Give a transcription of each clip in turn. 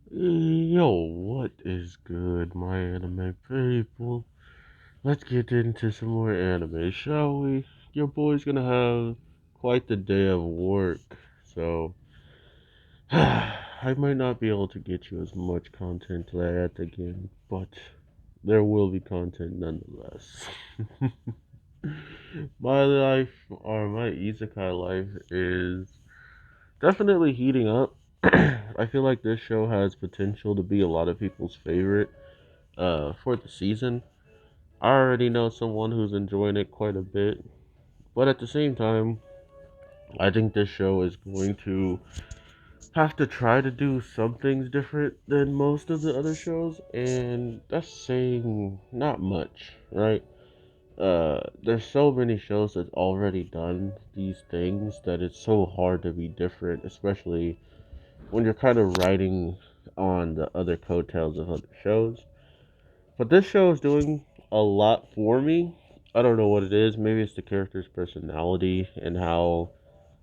Yo, what is good, my anime people? Let's get into some more anime, shall we? Your boy's gonna have quite the day of work, so I might not be able to get you as much content yet again, but there will be content nonetheless. My life, or my isekai life, is definitely heating up. I feel like this show has potential to be a lot of people's favorite for the season. I already know someone who's enjoying it quite a bit, but at the same time, I think this show is going to have to try to do some things different than most of the other shows, and that's saying not much, right? There's so many shows that's already done these things that it's so hard to be different, especially when you're kind of riding on the other coattails of other shows. But this show is doing a lot for me. I don't know what it is. Maybe it's the character's personality and how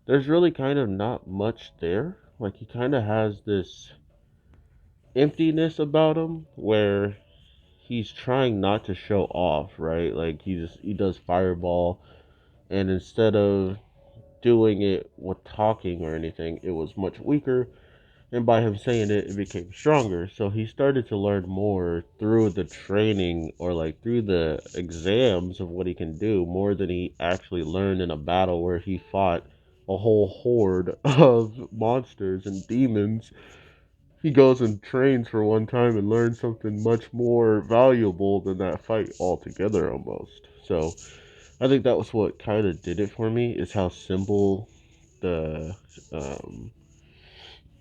there's really kind of not much there. Like he kind of has this emptiness about him where he's trying not to show off, right? Like he does fireball, and instead of doing it with talking or anything, it was much weaker, and by him saying it, it became stronger. So he started to learn more through the training or like through the exams of what he can do, more than he actually learned in a battle where he fought a whole horde of monsters and demons. He goes and trains for one time and learns something much more valuable than that fight altogether almost. So I think that was what kind of did it for me, is how simple the um,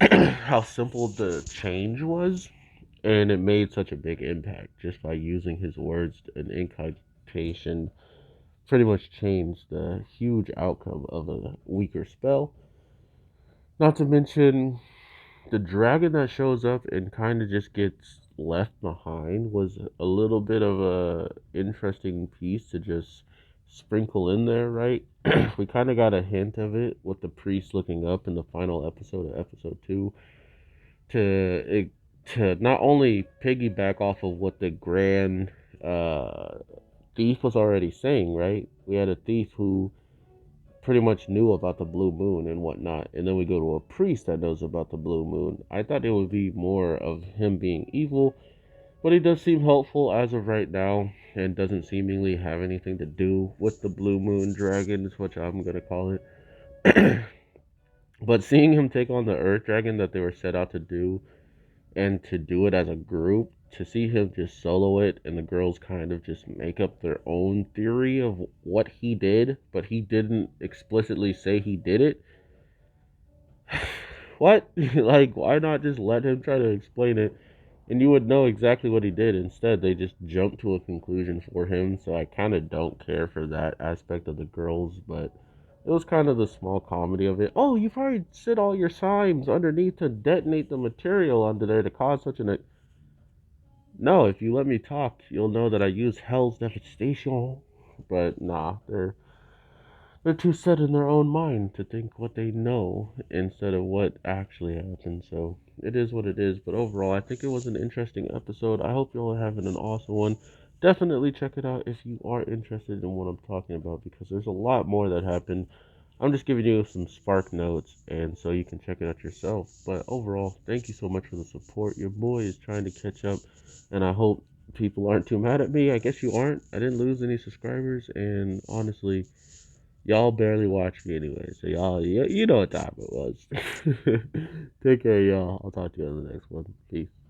how simple the change was, and it made such a big impact just by using his words and incantation. Pretty much changed the huge outcome of a weaker spell. Not to mention the dragon that shows up and kind of just gets left behind was a little bit of a interesting piece to just sprinkle in there, right? We kind of got a hint of it with the priest looking up in the final episode of episode 2 to to not only piggyback off of what the grand uh, thief was already saying, right? We had a thief who pretty much knew about the blue moon and whatnot, and then we go to a priest that knows about the blue moon. I thought it would be more of him being evil, but he does seem helpful as of right now, and doesn't seemingly have anything to do with the blue moon dragon, is what I'm gonna call it. But seeing him take on the earth dragon that they were set out to do, and to do it as a group, to see him just solo it and the girls kind of just make up their own theory of what he did, but he didn't explicitly say he did it. What? Like, why not just let him try to explain it and you would know exactly what he did? Instead, they just jumped to a conclusion for him, so I kind of don't care for that aspect of the girls, but it was kind of the small comedy of it. Oh, you've already set all your signs underneath to detonate the material under there to cause such an. No, if you let me talk, you'll know that I use Hell's devastation. But nah, they're too set in their own mind to think what they know instead of what actually happened. So it is what it is. But overall, I think it was an interesting episode. I hope you're all having an awesome one. Definitely check it out if you are interested in what I'm talking about, because there's a lot more that happened. I'm just giving you some spark notes, and so you can check it out yourself. But overall, thank you so much for the support. Your boy is trying to catch up, and I hope people aren't too mad at me. I guess you aren't. I didn't lose any subscribers, and honestly, y'all barely watch me anyway. So y'all, you know what time it was. Take care, y'all. I'll talk to you on the next one. Peace.